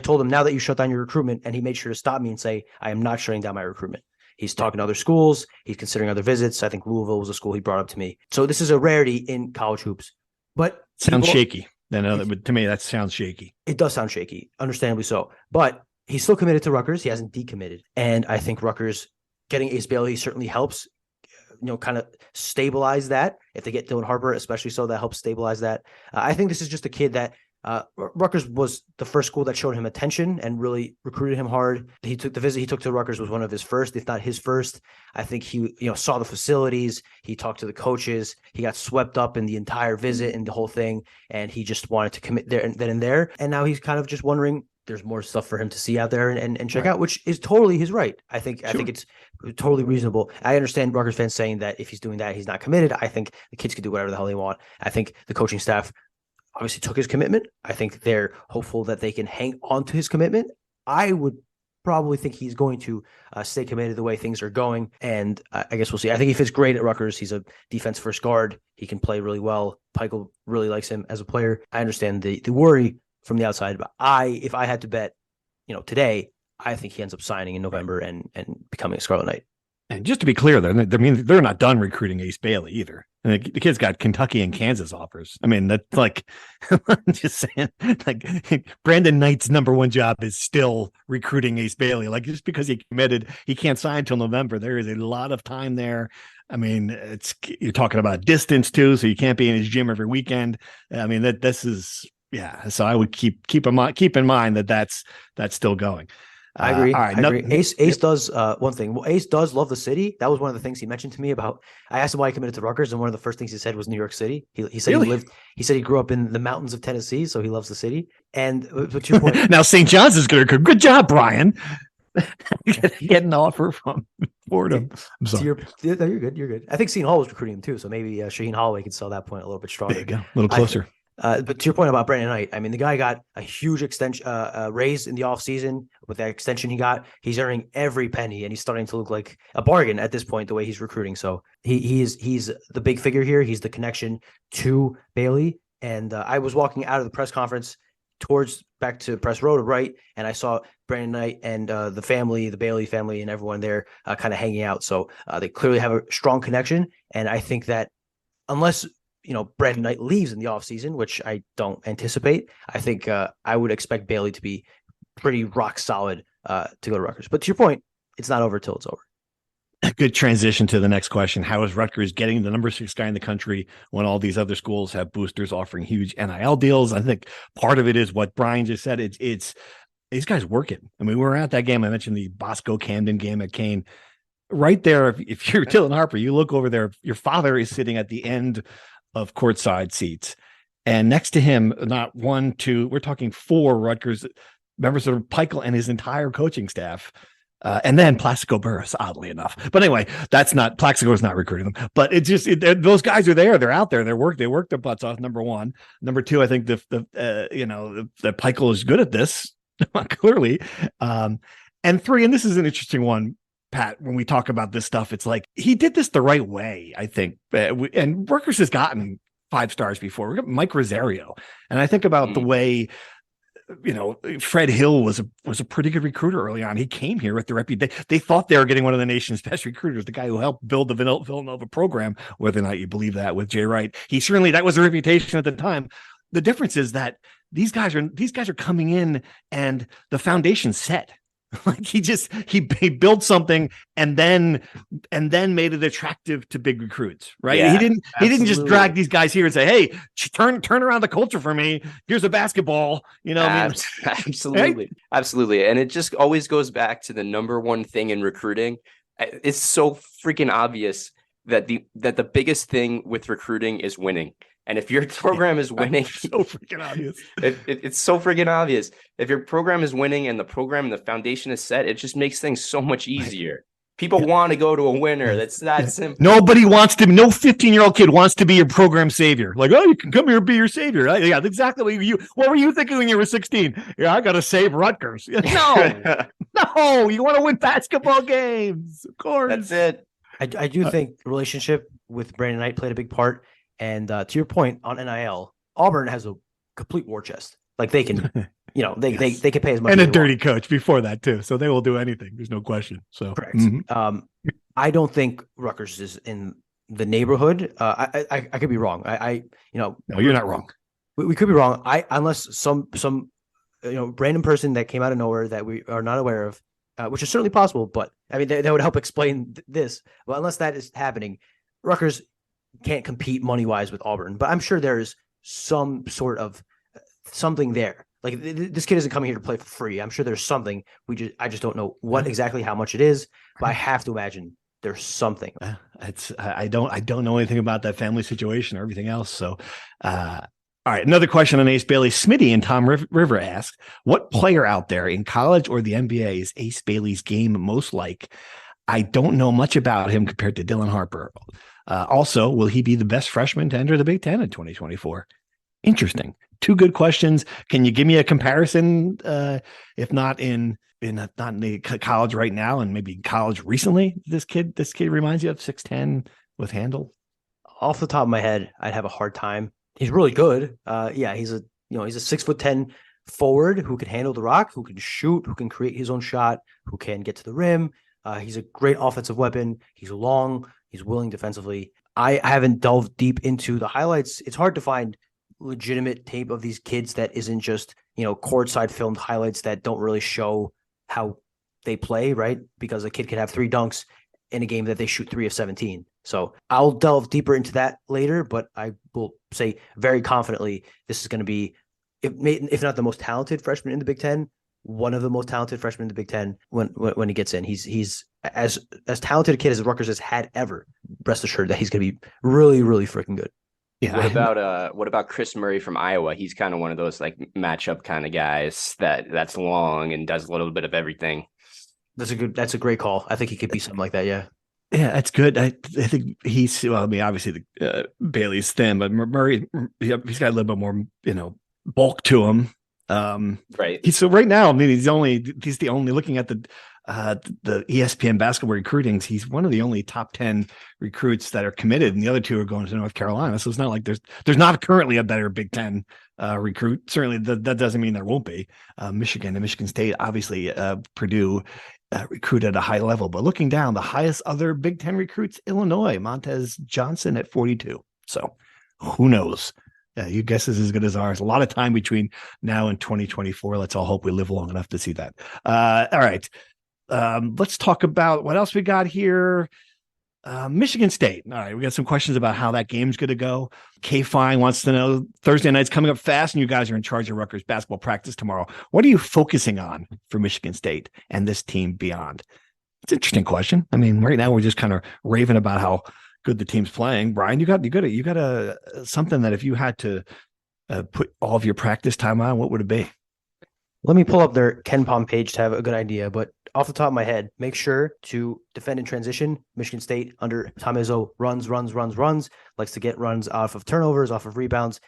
told him, now that you shut down your recruitment, and he made sure to stop me and say, I am not shutting down my recruitment. He's talking to other schools. He's considering other visits. I think Louisville was a school he brought up to me. So this is a rarity in college hoops. But sounds shaky. To me, that sounds shaky. It does sound shaky, understandably so. But he's still committed to Rutgers. He hasn't decommitted. And I think Rutgers getting Ace Bailey certainly helps, kind of stabilize that. If they get Dylan Harper, especially so, that helps stabilize that. I think this is just a kid that Rutgers was the first school that showed him attention and really recruited him hard. The visit he took to Rutgers was one of his first, if not his first. I think he, saw the facilities. He talked to the coaches. He got swept up in the entire visit and the whole thing. And he just wanted to commit there and then and there. And now he's kind of just wondering, there's more stuff for him to see out there and check out, which is totally his right. I think it's totally reasonable. I understand Rutgers fans saying that if he's doing that, he's not committed. I think the kids can do whatever the hell they want. I think the coaching staff obviously took his commitment. I think they're hopeful that they can hang on to his commitment. I would probably think he's going to stay committed the way things are going. And I guess we'll see. I think he fits great at Rutgers. He's a defense first guard. He can play really well. Pikiell really likes him as a player. I understand the worry from the outside, but if I had to bet, today, I think he ends up signing in November and becoming a Scarlet Knight. And just to be clear, they're not done recruiting Ace Bailey either. The kid's got Kentucky and Kansas offers. I mean, that's like, I'm just saying, like Brandon Knight's number one job is still recruiting Ace Bailey. Like just because he committed, he can't sign until November. There is a lot of time there. I mean, you're talking about distance too, so you can't be in his gym every weekend. I mean, this is, yeah. So I would keep in mind that that's still going. I agree. All right, I agree. Ace does one thing. Well, Ace does love the city. That was one of the things he mentioned to me about. I asked him why he committed to Rutgers, and one of the first things he said was New York City. He said really? He said he grew up in the mountains of Tennessee, so he loves the city. And but to your point, now St. John's is going to good job, Brian. Get an offer from Fordham. I'm sorry. You're good. You're good. I think Seton Hall was recruiting him too, so maybe Shaheen Holloway could sell that point a little bit stronger. There you go. A little closer. But to your point about Brandon Knight, I mean, the guy got a huge extension raise in the offseason. With that extension he got, he's earning every penny, and he's starting to look like a bargain at this point, the way he's recruiting. So he's the big figure here. He's the connection to Bailey. And I was walking out of the press conference back to Press Road, right? And I saw Brandon Knight and the family, the Bailey family, and everyone there kind of hanging out. So they clearly have a strong connection. And I think that unless Brandon Knight leaves in the offseason, which I don't anticipate, I think I would expect Bailey to be pretty rock solid to go to Rutgers. But to your point, it's not over till it's over. A good transition to the next question. How is Rutgers getting the number 6 guy in the country when all these other schools have boosters offering huge NIL deals? I think part of it is what Brian just said. It's these guys working. I mean, we were at that game. I mentioned the Bosco Camden game at Kane. Right there, if you're Dylan Harper, you look over there, your father is sitting at the end of courtside seats, and next to him, not 1, 2, we're talking 4 Rutgers members of Pikiell and his entire coaching staff, and then Plaxico Burress, oddly enough. But anyway, Plaxico is not recruiting them, but it's just those guys are there. They're out there. They work their butts off. Number 1, number 2. I think the Pikiell is good at this clearly, and 3. And this is an interesting one, Pat, when we talk about this stuff, it's like he did this the right way, I think. And Rutgers has gotten 5 stars before. We got Mike Rosario. And I think about the way, Fred Hill was a pretty good recruiter early on. He came here with the reputation. They thought they were getting one of the nation's best recruiters, the guy who helped build the Villanova program, whether or not you believe that, with Jay Wright. That was a reputation at the time. The difference is that these guys are coming in and the foundation's set. Like he built something and then made it attractive to big recruits, right? Yeah, he didn't just absolutely. drag these guys here and say, "Hey, turn around the culture for me. Here's a basketball." You know, I mean, absolutely, absolutely, and it just always goes back to the number one thing in recruiting. It's so freaking obvious that the biggest thing with recruiting is winning. And if your program is winning, so freaking obvious. It's so freaking obvious. If your program is winning and the program and the foundation is set, it just makes things so much easier. People want to go to a winner. That's that simple. No 15-year-old kid wants to be your program savior. Like, oh, you can come here and be your savior. Yeah, exactly. What were you thinking when you were 16? Yeah, I got to save Rutgers. No, no, you want to win basketball games. Of course. That's it. I do think the relationship with Brandon Knight played a big part. And to your point on NIL, Auburn has a complete war chest. Like they can, they can pay as much. And as a dirty coach before that too, so they will do anything. There's no question. So correct. I don't think Rutgers is in the neighborhood. I could be wrong. No, you're not wrong. We could be wrong. Unless some random person that came out of nowhere that we are not aware of, which is certainly possible. But I mean, that would help explain this. Well, unless that is happening, Rutgers can't compete money-wise with Auburn, but I'm sure there's some sort of something there. Like this kid isn't coming here to play for free. I'm sure there's something. I just don't know what exactly how much it is, but I have to imagine there's something. I don't know anything about that family situation or everything else. So, all right, another question on Ace Bailey. Smitty and Tom River asked, what player out there in college or the NBA is Ace Bailey's game most like? I don't know much about him compared to Dylan Harper. Also, will he be the best freshman to enter the Big Ten in 2024? Interesting. Two good questions. Can you give me a comparison, if not in the college right now and maybe college recently? This kid reminds you of 6'10" with handle? Off the top of my head, I'd have a hard time. He's really good. He's a 6'10" forward who can handle the rock, who can shoot, who can create his own shot, who can get to the rim. He's a great offensive weapon. He's long. He's willing defensively. I haven't delved deep into the highlights. It's hard to find legitimate tape of these kids that isn't just, courtside filmed highlights that don't really show how they play, right? Because a kid could have 3 dunks in a game that they shoot 3 of 17. So I'll delve deeper into that later, but I will say very confidently this is going to be, if not the most talented freshman in the Big Ten, one of the most talented freshmen in the Big Ten when he gets in. He's as talented a kid as Rutgers has had ever. Rest assured that he's going to be really, really freaking good. Yeah. What about Chris Murray from Iowa? He's kind of one of those like matchup kind of guys that's long and does a little bit of everything. That's a great call. I think he could be something like that. Yeah. Yeah, that's good. I think obviously Bailey's thin, but Murray, he's got a little bit more, bulk to him. Right. So right now, I mean, he's the only looking at the ESPN basketball recruitings. He's one of the only top 10 recruits that are committed, and the other 2 are going to North Carolina. So it's not like there's not currently a better Big Ten recruit. Certainly, that doesn't mean there won't be. Michigan and Michigan State, obviously, Purdue recruit at a high level. But looking down, the highest other Big Ten recruits, Illinois, Montez Johnson at 42. So who knows? Your guess is as good as ours. A lot of time between now and 2024. Let's all hope we live long enough to see that. All right. Let's talk about what else we got here. Michigan State. All right. We got some questions about how that game's going to go. K Fine wants to know, Thursday night's coming up fast and you guys are in charge of Rutgers basketball practice tomorrow. What are you focusing on for Michigan State and this team beyond? It's an interesting question. I mean, right now we're just kind of raving about how good the team's playing. Brian, you got a something that if you had to put all of your practice time on, what would it be? Let me pull up their KenPom page to have a good idea, but off the top of my head, make sure to defend in transition. Michigan State under Tom Izzo runs, likes to get runs off of turnovers, off of rebounds.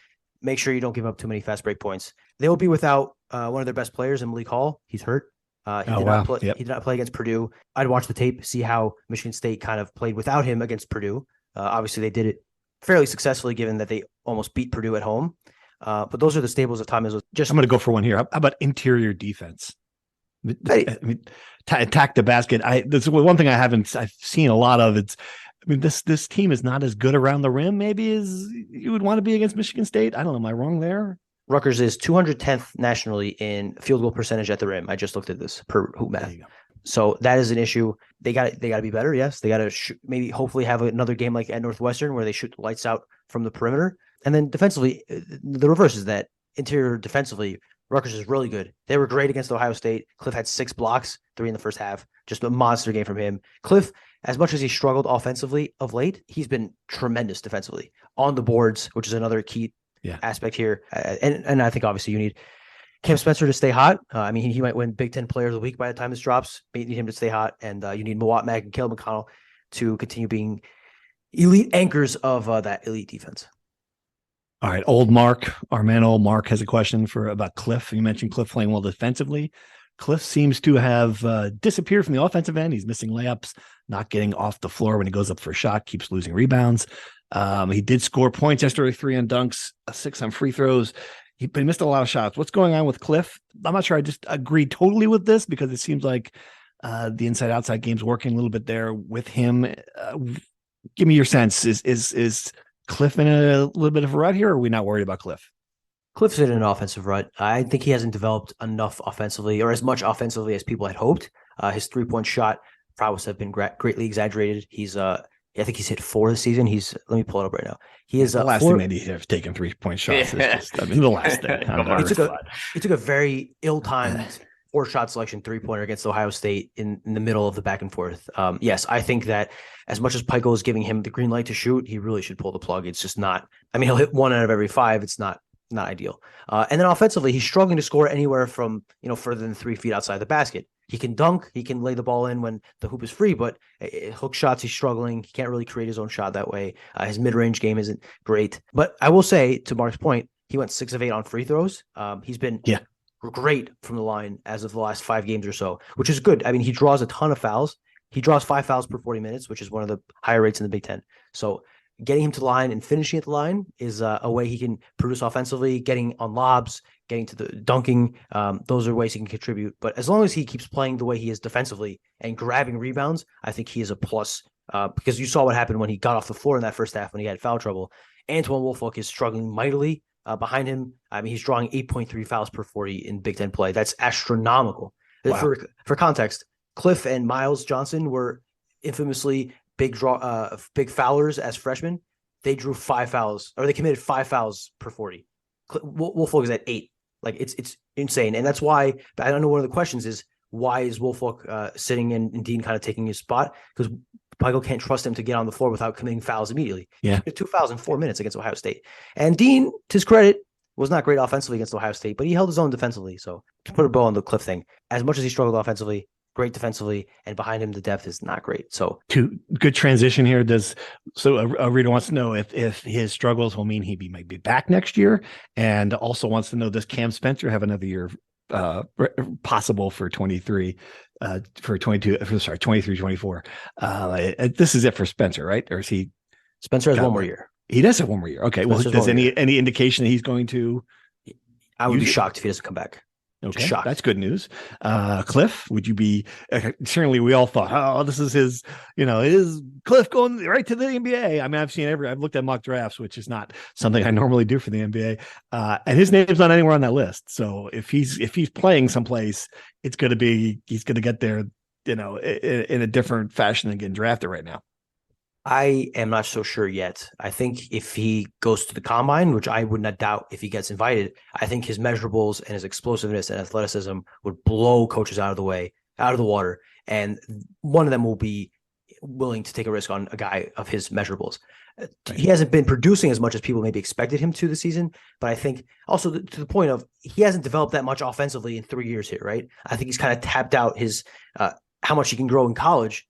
Make sure you don't give up too many fast break points. They will be without one of their best players in Malik Hall. He's hurt. He did not play against Purdue. I'd watch the tape, see how Michigan State kind of played without him against Purdue. Obviously, they did it fairly successfully, given that they almost beat Purdue at home. But those are the staples of Tom Izzo. I'm going to go for one here. How about interior defense? I mean, attack the basket. This is one thing I've seen a lot of. This team is not as good around the rim, maybe, as you would want to be against Michigan State. I don't know. Am I wrong there? Rutgers is 210th nationally in field goal percentage at the rim. I just looked at this per hoop math. So that is an issue. They got to be better. Yes, they got to maybe hopefully have another game like at Northwestern where they shoot the lights out from the perimeter. And then defensively, the reverse is that interior defensively, Rutgers is really good. They were great against Ohio State. Cliff had 6 blocks, 3 in the first half. Just a monster game from him. Cliff, as much as he struggled offensively of late, he's been tremendous defensively on the boards, which is another key aspect here. And I think obviously you need Cam Spencer to stay hot. I mean, he might win Big Ten Player of the Week by the time this drops. You need him to stay hot. And you need Mawot Mag and Caleb McConnell to continue being elite anchors of that elite defense. All right, old Mark, our man old Mark has a question about Cliff. You mentioned Cliff playing well defensively. Cliff seems to have disappeared from the offensive end. He's missing layups, not getting off the floor when he goes up for a shot, keeps losing rebounds. He did score points yesterday, 3 on dunks, 6 on free throws. He missed a lot of shots. What's going on with Cliff? I'm not sure I just agree totally with this because it seems like the inside-outside game's working a little bit there with him. Give me your sense. Is Cliff in a little bit of a rut here, or are we not worried about Cliff? Cliff's in an offensive rut. I think he hasn't developed enough offensively or as much offensively as people had hoped. His 3-point shot prowess have been greatly exaggerated. I think he's hit 4 this season. Let me pull it up right now. He is the last thing that he has taken 3-point shots. The last thing. He took a very ill-timed 4-shot selection 3-pointer against Ohio State in the middle of the back and forth. Yes, I think that as much as Pico is giving him the green light to shoot, he really should pull the plug. It's just not. I mean, he'll hit 1 out of every 5. It's not ideal. And then offensively, he's struggling to score anywhere from further than 3 feet outside the basket. He can dunk. He can lay the ball in when the hoop is free, but hook shots, he's struggling. He can't really create his own shot that way. His mid-range game isn't great. But I will say, to Mark's point, he went 6 of 8 on free throws. He's been great from the line as of the last 5 games or so, which is good. I mean, he draws a ton of fouls. He draws 5 fouls per 40 minutes, which is one of the higher rates in the Big Ten. So getting him to the line and finishing at the line is a way he can produce offensively, getting on lobs, getting to the dunking. Those are ways he can contribute. But as long as he keeps playing the way he is defensively and grabbing rebounds, I think he is a plus because you saw what happened when he got off the floor in that first half when he had foul trouble. Antoine Woolfolk is struggling mightily behind him. I mean, he's drawing 8.3 fouls per 40 in Big Ten play. That's astronomical. Wow. For context, Cliff and Miles Johnson were infamously big foulers as freshmen. They drew 5 fouls, or they committed 5 fouls per 40. Woolfolk is at 8. Like it's insane, and that's why. I don't know. One of the questions is why is Woolfolk sitting and Dean kind of taking his spot, because Michael can't trust him to get on the floor without committing fouls immediately. Yeah, 2 fouls in 4 minutes against Ohio State, and Dean, to his credit, was not great offensively against Ohio State, but he held his own defensively. So to put a bow on the Cliff thing, as much as he struggled offensively, great defensively, and behind him the depth is not great. So good transition here. A reader wants to know if his struggles will mean he might be back next year, and also wants to know, does Cam Spencer have another year possible for 23 for 22 sorry 23 24? This is it for Spencer, right? Or is he? Spencer has 1 more year. He does have 1 more year. Okay. Spencer's well, does any indication that he's going to? I would be shocked if he doesn't come back. Okay, that's good news. Cliff, would you be? Certainly, we all thought, oh, this is his. Is Cliff going right to the NBA? I mean, I've looked at mock drafts, which is not something I normally do for the NBA, and his name's not anywhere on that list. So if he's playing someplace, he's going to get there, in a different fashion than getting drafted right now. I am not so sure yet. I think if he goes to the combine, which I would not doubt if he gets invited, I think his measurables and his explosiveness and athleticism would blow coaches out of the water. And one of them will be willing to take a risk on a guy of his measurables. Right. He hasn't been producing as much as people maybe expected him to this season, but I think also to the point of he hasn't developed that much offensively in 3 years here, right? I think he's kind of tapped out his how much he can grow in college.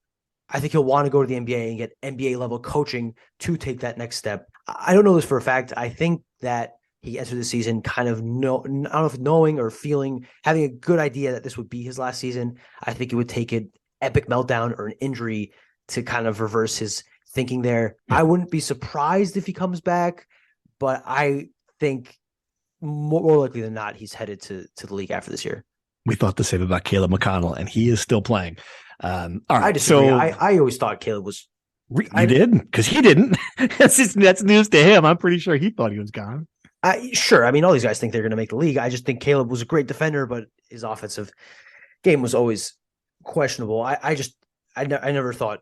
I think he'll want to go to the NBA and get NBA level coaching to take that next step. I don't know this for a fact. I think that he entered the season kind of I don't know if knowing or feeling, having a good idea that this would be his last season. I think it would take an epic meltdown or an injury to kind of reverse his thinking there. Yeah. I wouldn't be surprised if he comes back, but I think more likely than not, he's headed to the league after this year. We thought the same about Caleb McConnell, and he is still playing. All right, I disagree. So I always thought Caleb was. You did? Because he didn't. That's news to him. I'm pretty sure he thought he was gone. Sure. I mean, all these guys think they're going to make the league. I just think Caleb was a great defender, but his offensive game was always questionable. I never thought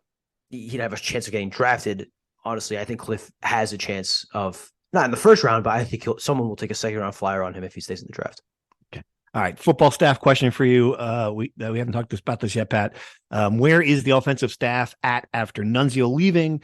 he'd have a chance of getting drafted. Honestly, I think Cliff has a chance of not in the first round, but I think someone will take a second round flyer on him if he stays in the draft. Okay. All right. Football staff question for you. We haven't talked about this yet, Pat. Where is the offensive staff at after Nunzio leaving?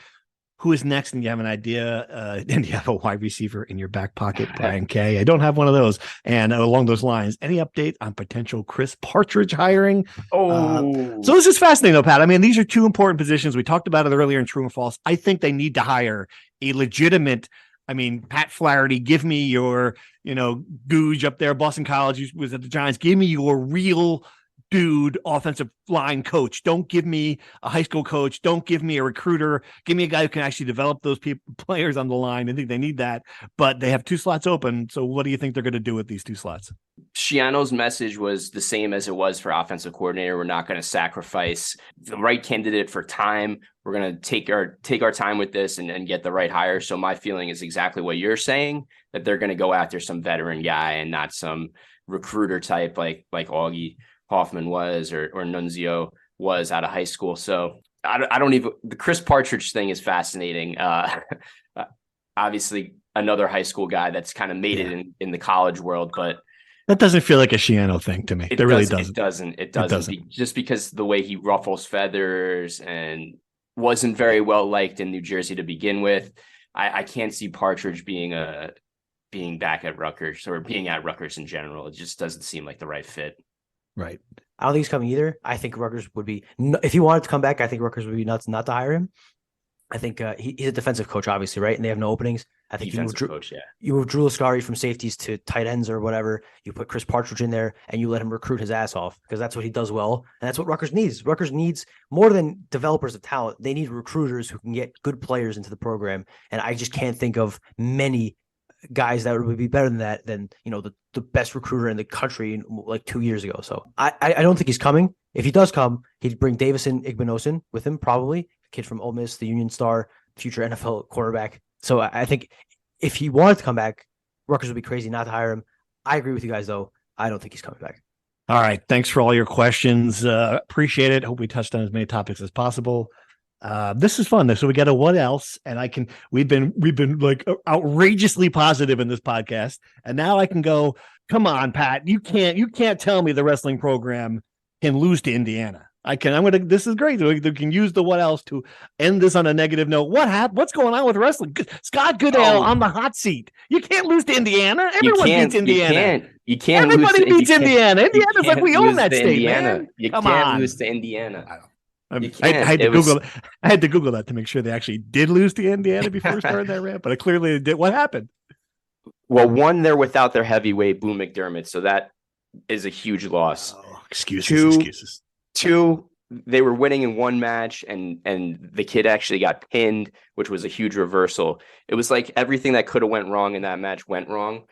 Who is next? And you have an idea? And you have a wide receiver in your back pocket, Brian Kay. I don't have one of those. And along those lines, any update on potential Chris Partridge hiring? So this is fascinating, though, Pat. I mean, these are two important positions. We talked about it earlier in True and False. I think they need to hire a legitimate. I mean, Pat Flaherty, give me your, Googe up there, Boston College was at the Giants. Give me your real dude offensive line coach. Don't give me a high school coach. Don't give me a recruiter. Give me a guy who can actually develop those players on the line. I think they need that, but they have 2 slots open. So what do you think they're going to do with these 2 slots? Schiano's message was the same as it was for offensive coordinator. We're not going to sacrifice the right candidate for time. We're going to take our time with this and get the right hire. So my feeling is exactly what you're saying, that they're going to go after some veteran guy and not some recruiter type like Augie Hoffman was or Nunzio was out of high school. So I don't even, the Chris Partridge thing is fascinating. Obviously another high school guy that's kind of made it in the college world, but that doesn't feel like a Schiano thing to me. It really doesn't. It doesn't. Just because the way he ruffles feathers and wasn't very well liked in New Jersey to begin with. I can't see Partridge being back at Rutgers or being at Rutgers in general. It just doesn't seem like the right fit. Right. I don't think he's coming either. I think Rutgers would be, if he wanted to come back, I think Rutgers would be nuts not to hire him. I think he's a defensive coach, obviously, right? And they have no openings. I think you move Drew Lascari from safeties to tight ends or whatever. You put Chris Partridge in there and you let him recruit his ass off because that's what he does well. And that's what Rutgers needs. Rutgers needs more than developers of talent. They need recruiters who can get good players into the program. And I just can't think of many guys that would be better than that than the best recruiter in the country like 2 years ago. So I don't think he's coming. If he does come, he'd bring Davison Igbinosun with him, probably kid from Ole Miss, the Union Star, future NFL quarterback. So I think if he wanted to come back, Rutgers would be crazy not to hire him. I agree with you guys though. I don't think he's coming back. All right, thanks for all your questions. Appreciate it. Hope we touched on as many topics as possible. This is fun. So we got a what else, and we've been like outrageously positive in this podcast, and now I can go, come on, Pat, you can't tell me the wrestling program can lose to Indiana. This is great. We can use the what else to end this on a negative note. What's going on with wrestling? Scott Goodale on the hot seat. You can't lose to Indiana. Everyone beats Indiana. You can't. Everybody beats Indiana. Indiana's like we own that state, man. You can't lose to Indiana. I had to Google that to make sure they actually did lose to Indiana before starting that rant, but it clearly did. What happened? Well, one, they're without their heavyweight Boone McDermott, so that is a huge loss. Excuses. Two, they were winning in one match, and the kid actually got pinned, which was a huge reversal. It was like everything that could have went wrong in that match went wrong,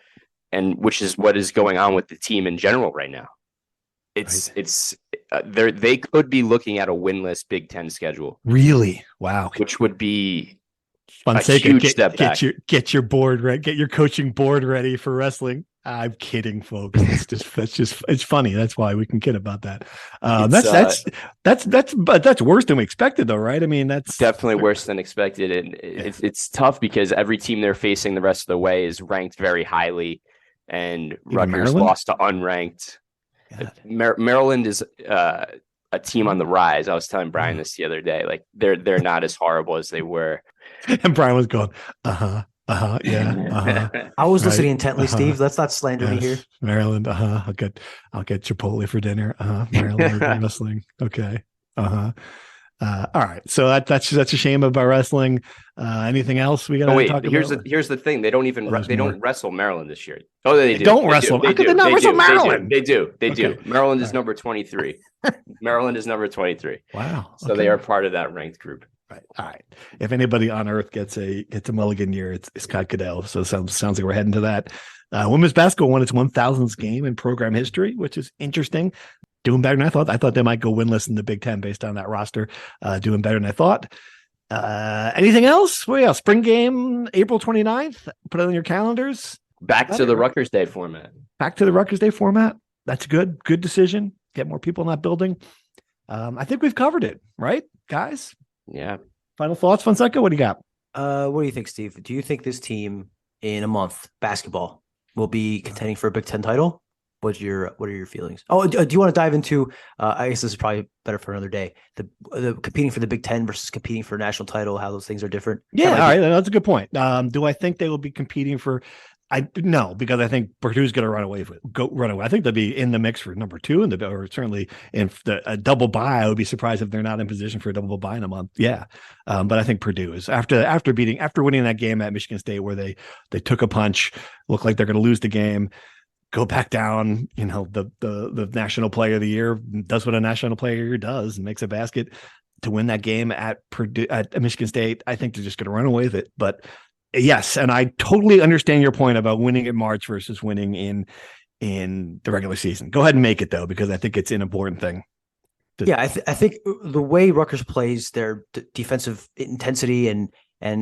and which is what is going on with the team in general right now. They could be looking at a winless Big Ten schedule. Really? Wow. Which would be Fonseca, a huge step back. Get your board right. Get your coaching board ready for wrestling. I'm kidding, folks. It's funny. That's why we can kid about that. That's worse than we expected, though, right? I mean, that's definitely worse than expected, and it's tough because every team they're facing the rest of the way is ranked very highly, and Rutgers lost to unranked. Yeah. Maryland is a team on the rise. I was telling Brian this the other day. Like they're not as horrible as they were. And Brian was going, yeah. I was listening intently, Steve. Let's not slander me here. Maryland, I'll get Chipotle for dinner. Maryland wrestling. Okay. All right. So that's a shame about wrestling. Anything else we got to talk about? Here's the thing. They don't even don't wrestle Maryland this year. Oh, they do. Don't wrestle. How could they not wrestle Maryland? They do. Maryland is number 23. Maryland is number 23. Wow. So they are part of that ranked group. Right. All right. If anybody on earth gets a mulligan year, it's Scott Goodale. So it sounds like we're heading to that. Women's basketball won its 1000th game in program history, which is interesting. Doing better than I thought. I thought they might go winless in the Big Ten based on that roster. Doing better than I thought. Anything else? Well, yeah, spring game, April 29th. Put it on your calendars. Back to the Rutgers Day format. Back to the Rutgers Day format. That's good decision. Get more people in that building. I think we've covered it, right, guys? Yeah. Final thoughts, Fonseca? What do you got? What do you think, Steve? Do you think this team in a month, basketball, will be contending for a Big Ten title? What are your feelings? Oh, do you want to dive into? I guess this is probably better for another day. The competing for the Big Ten versus competing for a national title, how those things are different. Yeah, all right, that's a good point. Do I think they will be competing for? No, because I think Purdue's going to run away. I think they'll be in the mix for number 2, or certainly in a double bye. I would be surprised if they're not in position for a double bye in a month. Yeah, but I think Purdue is after winning that game at Michigan State where they took a punch, looked like they're going to lose the game, go back down. The National Player of the Year does what a National Player of the Year does and makes a basket to win that game at Michigan State. I think they're just going to run away with it, but. Yes, and I totally understand your point about winning in March versus winning in the regular season. Go ahead and make it though, because I think it's an important thing. I think the way Rutgers plays their defensive intensity and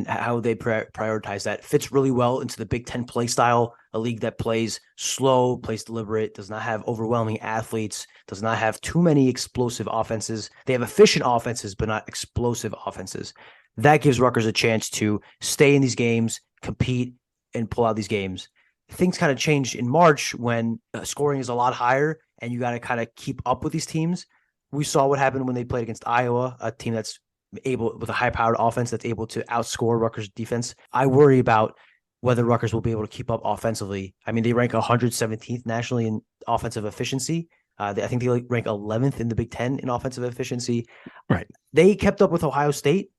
how they prioritize that fits really well into the Big Ten play style, a league that plays slow, plays deliberate, does not have overwhelming athletes, does not have too many explosive offenses. They have efficient offenses, but not explosive offenses. That gives Rutgers a chance to stay in these games, compete, and pull out these games. Things kind of change in March when scoring is a lot higher and you got to kind of keep up with these teams. We saw what happened when they played against Iowa, a team that's able with a high-powered offense that's able to outscore Rutgers' defense. I worry about whether Rutgers will be able to keep up offensively. I mean, they rank 117th nationally in offensive efficiency. I think they rank 11th in the Big Ten in offensive efficiency. Right. They kept up with Ohio State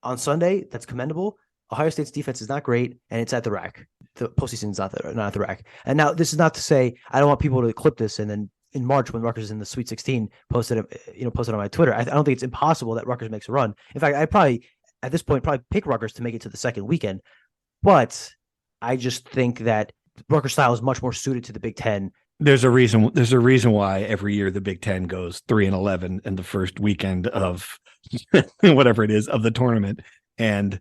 on Sunday. That's commendable. Ohio State's defense is not great, and it's at the rack. The postseason is not at the rack. And now this is not to say I don't want people to clip this and then in March when Rutgers is in the Sweet 16 posted on my Twitter. I don't think it's impossible that Rutgers makes a run. In fact, I probably at this point pick Rutgers to make it to the second weekend. But I just think that Rutgers style is much more suited to the Big Ten. There's a reason why every year the Big Ten goes 3-11 in the first weekend of whatever it is of the tournament, and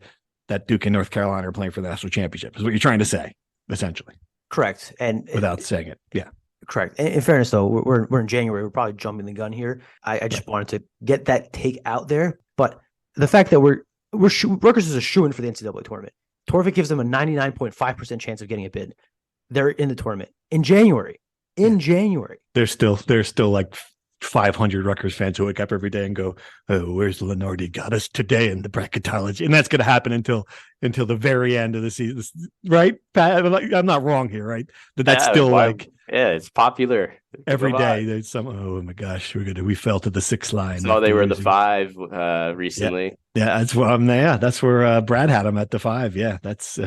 that Duke and North Carolina are playing for the national championship is what you're trying to say, essentially. Correct. And without saying it. Yeah. Correct. In fairness, though, we're in January. We're probably jumping the gun here. I just wanted to get that take out there. But the fact that Rutgers is a shoo-in for the NCAA tournament. Torvik gives them a 99.5% chance of getting a bid. They're in the tournament in January. There's still like 500 Rutgers fans who wake up every day and go, "Oh, where's Lenardi got us today in the bracketology?" And that's going to happen until the very end of the season, right? Pat, I'm not wrong here, right? That's still it's popular every day. There's some. Oh my gosh, we fell to the 6th line. So they were the 5 recently. Yeah, that's where that's where Brad had them at the 5. Yeah, that's.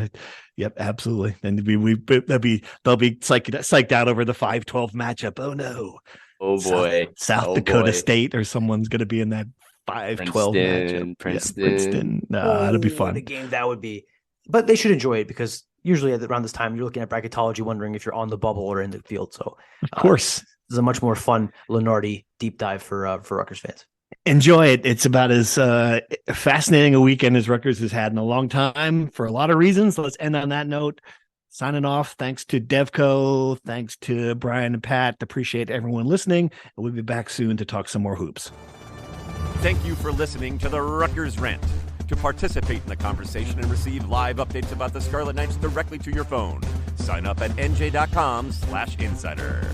Yep, absolutely. And they'll be psyched out over the 5-12 matchup. Oh no. Oh boy. South Dakota State or someone's going to be in that 5-12 matchup. Princeton. No, that'll be fun. What a game that would be. But they should enjoy it because usually around this time you're looking at bracketology wondering if you're on the bubble or in the field. So of course, this is a much more fun Lenardi deep dive for Rutgers fans. Enjoy it. It's about as fascinating a weekend as Rutgers has had in a long time for a lot of reasons. Let's end on that note. Signing off. Thanks to Devco. Thanks to Brian and Pat. Appreciate everyone listening. And we'll be back soon to talk some more hoops. Thank you for listening to the Rutgers Rant. To participate in the conversation and receive live updates about the Scarlet Knights directly to your phone, sign up at NJ.com/insider.